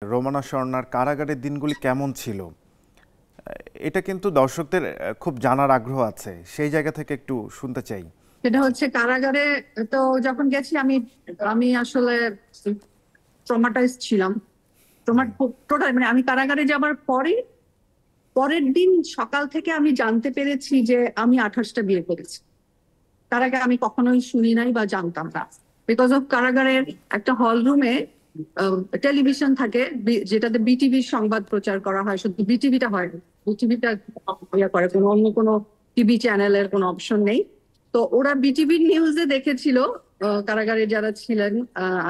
রোমানা স্বর্ণার কারাগারের দিনগুলি কেমন ছিল? এটা কিন্তু দর্শকদের খুব জানার আগ্রহ আছে, সেই জায়গা থেকে একটু শুনতে চাই। সেটা হচ্ছে কারাগারে। তো যখন গেছি আমি আমি আসলে ট্রমাটাইজ ছিলাম। টোটাল মানে আমি কারাগারে যাবার পরে পরের দিন সকাল থেকে আমি জানতে পেরেছি যে আমি 28টা বিয়ে করেছি। তার আগে আমি কখনোই শুনি নাই বা জানতাম না। বিকজ অফ কারাগারের একটা হল রুমে টেলিভিশন থাকে, যেটাতে বিটিভির সংবাদ প্রচার করা হয়, শুধু বিটিভিটা হয়। বিটিভিটা ইয়া করে, কোনো অন্য কোনো টিভি চ্যানেলের কোনো অপশন নেই। তো ওরা বিটিভির নিউজে দেখেছিল, কারাগারে যারা ছিলেন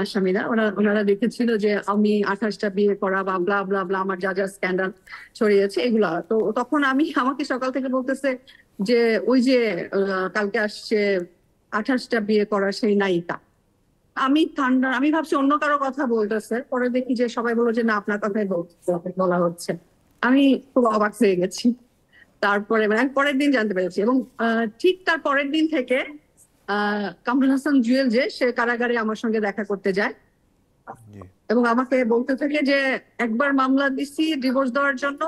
আসামিরা, ওনারা দেখেছিল যে আমি 28টা বিয়ে করা বা ব্লা ব্লা ব্লা, আমার যা যা স্ক্যান্ডাল ছড়িয়েছে এগুলা। তো তখন আমাকে সকাল থেকে বলতেছে যে ওই যে কালকে আসছে 28টা বিয়ে করা সেই নায়িকা। আমি ভাবছি অন্য কারো কথা বলতেছে, পরে দেখি যে সবাই বললো যে না, আপনার কথাই বলা হচ্ছে। আমি খুব অবাক হয়ে গেছি। তারপরে মানে আমি পরের দিন জানতে পেরেছি, এবং ঠিক তার পরের দিন থেকে কামরুল হাসান জুয়েল যে সে কারাগারে আমার সঙ্গে দেখা করতে যায় জি। এবং আমাকে বলতে থাকে যে একবার মামলা দিছি ডিভোর্স দেওয়ার জন্য,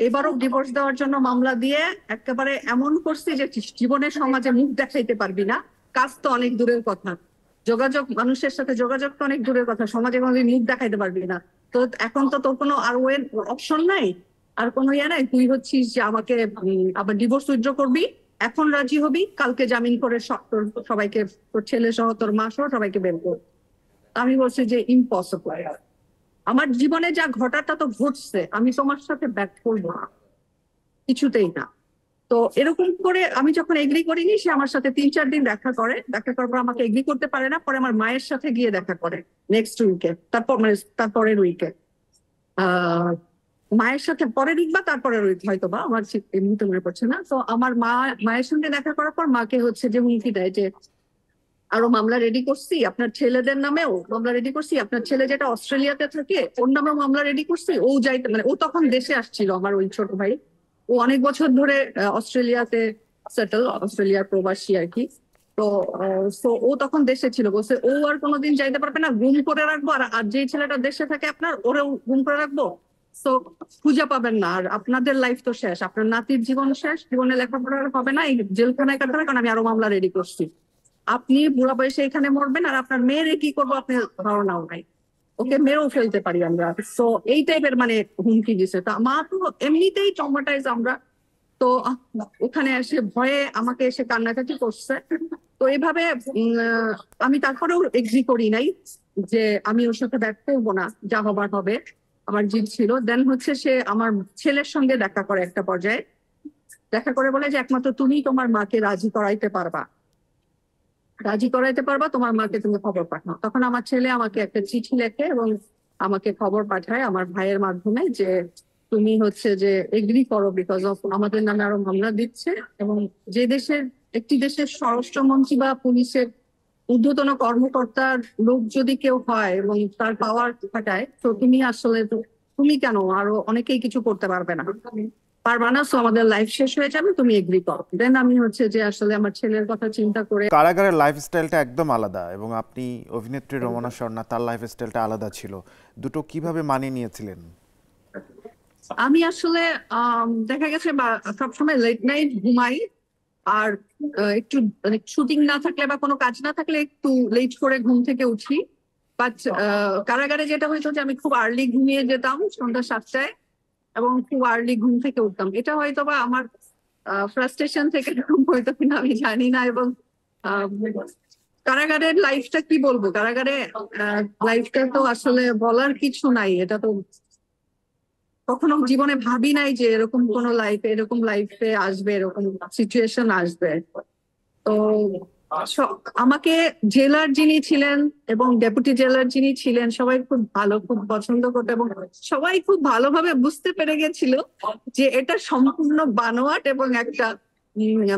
এবারও ডিভোর্স দেওয়ার জন্য মামলা দিয়ে একেবারে এমন করছি যে জীবনের সমাজে মুখ দেখাইতে পারবি না। কাজ তো অনেক দূরের কথা, মানুষের সাথে যোগাযোগ তো অনেক দূরের কথা, সমাজে কোনো মুখ দেখাইতে পারবি না। তো এখন তো তোর কোনো আর ওয়ের অপশন নাই, আর কোনো ইয়ে নাই। তুই হচ্ছিস যে আমাকে আবার ডিভোর্স উইথড্র করবি, এখন রাজি হবি, কালকে জামিন করে সবাইকে, তোর ছেলে সহ তোর মা সহ সবাইকে বের কর। আমি বলছি যে ইম্পসিবল, আমার জীবনে যা ঘটাটা তো ঘটছে, আমি তোমার সাথে ব্যাক করবো না, কিছুতেই না। তো এরকম করে আমি যখন এগ্রি করিনি, সে আমার সাথে 3-4 দিন দেখা করে, দেখা করার পর আমাকে এগ্রি করতে পারে না, পরে আমার মায়ের সাথে গিয়ে দেখা করে নেক্সট উইকে, তারপর মানে তারপরের উইকে। আহ মায়ের সাথে পরের উইক বা তারপরের উইক হয়তো, বা আমার ঠিক এই মুহূর্তে মনে পড়ছে না। তো আমার মায়ের সঙ্গে দেখা করার পর মাকে হচ্ছে যে হুমকি দেয় যে আরো মামলা রেডি করছি, আপনার ছেলেদের নামেও মামলা রেডি করছি, আপনার ছেলে যেটা অস্ট্রেলিয়াতে থাকে ওর নামেও মামলা রেডি করছি। ও যাইতে মানে ও তখন দেশে আসছিল, আমার ওই ছোট ভাই, ও অনেক বছর ধরে অস্ট্রেলিয়াতে সেটেল, অস্ট্রেলিয়ার প্রবাসী আর কি। তো ও তখন দেশে ছিল, বলছে ও আর কোনোদিন যাইতে পারবে না, গুম করে রাখবো, আর আর যেই ছেলেটা দেশে থাকে আপনার, ওরেও গুম করে রাখবো। তো খুঁজে পাবেন না, আর আপনাদের লাইফ তো শেষ, আপনার নাতির জীবন শেষ, জীবনে লেখাপড়া হবে না, এই জেলখানায় কাটতে হবে, কারণ আমি আরো মামলা রেডি করছি। আপনি বুড়া বয়সে এখানে মরবেন, আর আপনার মেয়েরে কি করবো আপনি ধারণাও নাই, ওকে মেরেও ফেলতে পারি আমরা। তো এই টাইপের মানে হুমকি দিছে। তা মা তো এমনিতেই ট্রমাটাইজ আমরা। তো ওখানে এসে ভয়ে আমাকে এসে কান্নাকাটি করছে। তো এইভাবে আমি তারপরেও এগ্রি করি নাই যে আমি ওর সাথে ব্যাক করবো না, যা হবার হবে। আমার জিদ ছিল। দেন হচ্ছে সে আমার ছেলের সঙ্গে দেখা করে একটা পর্যায়ে, দেখা করে বলে যে একমাত্র তুমি তোমার মাকে রাজি করাইতে পারবা, তোমার মাকে তুমি খবর পাঠাও। তখন আমার ছেলে আমাকে একটা চিঠি লেখে এবং আমাকে খবর পাঠায় আমার ভাইয়ের মাধ্যমে যে তুমি হচ্ছে যে এগ্রি করো, বিকজ অফ আমাদের নামে আরো মামলা দিচ্ছে। এবং যে দেশের, একটি দেশের স্বরাষ্ট্রমন্ত্রী বা পুলিশের ঊর্ধ্বতন কর্মকর্তার লোক যদি কেউ হয় এবং তার পাওয়ার খাটায়, তো তুমি আসলে তুমি কেন, আরো অনেকেই কিছু করতে পারবে না, পারবা না, সো আমাদের লাইফ শেষ হয়ে যাবে, তুমি এগ্রি করো। দেন আমি হচ্ছে যে আসলে আমার ছেলের কথা চিন্তা করে। কারাগারের লাইফস্টাইলটা একদম আলাদা, এবং আপনি অভিনেত্রী রোমানা স্বর্ণা, তার লাইফস্টাইলটা আলাদা ছিল। দুটো কিভাবে মানিয়ে নিয়েছিলেন? আমি আসলে দেখা গেছে বা সবসময় লেট নাইট ঘুমাই, আর একটু মানে শুটিং না থাকলে বা কোনো কাজ না থাকলে একটু লেট করে ঘুম থেকে উঠি। বাট কারাগারে যেটা হয়েছে যে আমি খুব আর্লি ঘুমিয়ে যেতাম সন্ধ্যা 7টায়, এবং খুব আর্লি ঘুম থেকে উঠতাম। এটা হয়তো বা আমার ফ্রাস্ট্রেশন থেকে এরকম হয়তো কিনা আমি জানি না। এবং আহ, কারাগারের লাইফটা কি বলবো, কারাগারে লাইফটা তো আসলে বলার কিছু নাই। এটা তো কখনো জীবনে ভাবি নাই যে এরকম লাইফে আসবে, এরকম সিচুয়েশন আসবে। তো আমাকে জেলার যিনি ছিলেন এবং ডেপুটি জেলার যিনি ছিলেন সবাই খুব ভালো, খুব পছন্দ করতো, এবং সবাই খুব ভালোভাবে বুঝতে পেরে গেছিল যে এটা সম্পূর্ণ বানোয়াট এবং একটা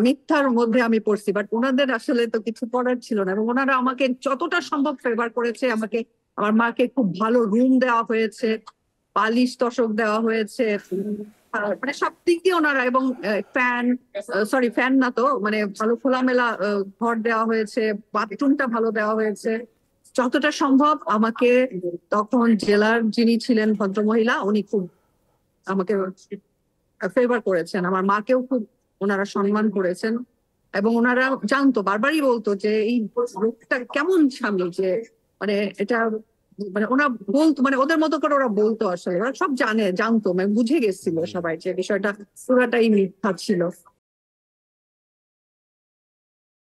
মিথ্যার মধ্যে আমি পড়ছি। বাট ওনাদের আসলে তো কিছু করার ছিল না, এবং ওনারা আমাকে যতটা সম্ভব ফেভার করেছে। আমাকে, আমার মাকে খুব ভালো রুম দেওয়া হয়েছে, পালিশ তোশক দেওয়া হয়েছে, মানে সব দিক দিয়ে ওনারা, এবং ফ্যান, সরি ফ্যান না তো, মানে ভালো খোলামেলা ঘর দেওয়া হয়েছে, বাথরুমটা ভালো দেওয়া হয়েছে। যতটা সম্ভব আমাকে তখন জেলার যিনি ছিলেন ভদ্রমহিলা, উনি খুব আমাকে ফেভার করেছেন, আমার মাকেও খুব ওনারা সম্মান করেছেন। এবং ওনারা জানতো, বারবারই বলতো যে এই লোকটা কেমন স্বামী, যে মানে এটা মানে ওরা বলতো, মানে ওদের মতো করে ওরা বলতো, আসলে ওরা সব জানতো, মানে বুঝে গেছিল সবাই যে বিষয়টা পুরাটাই মিথ্যা ছিল।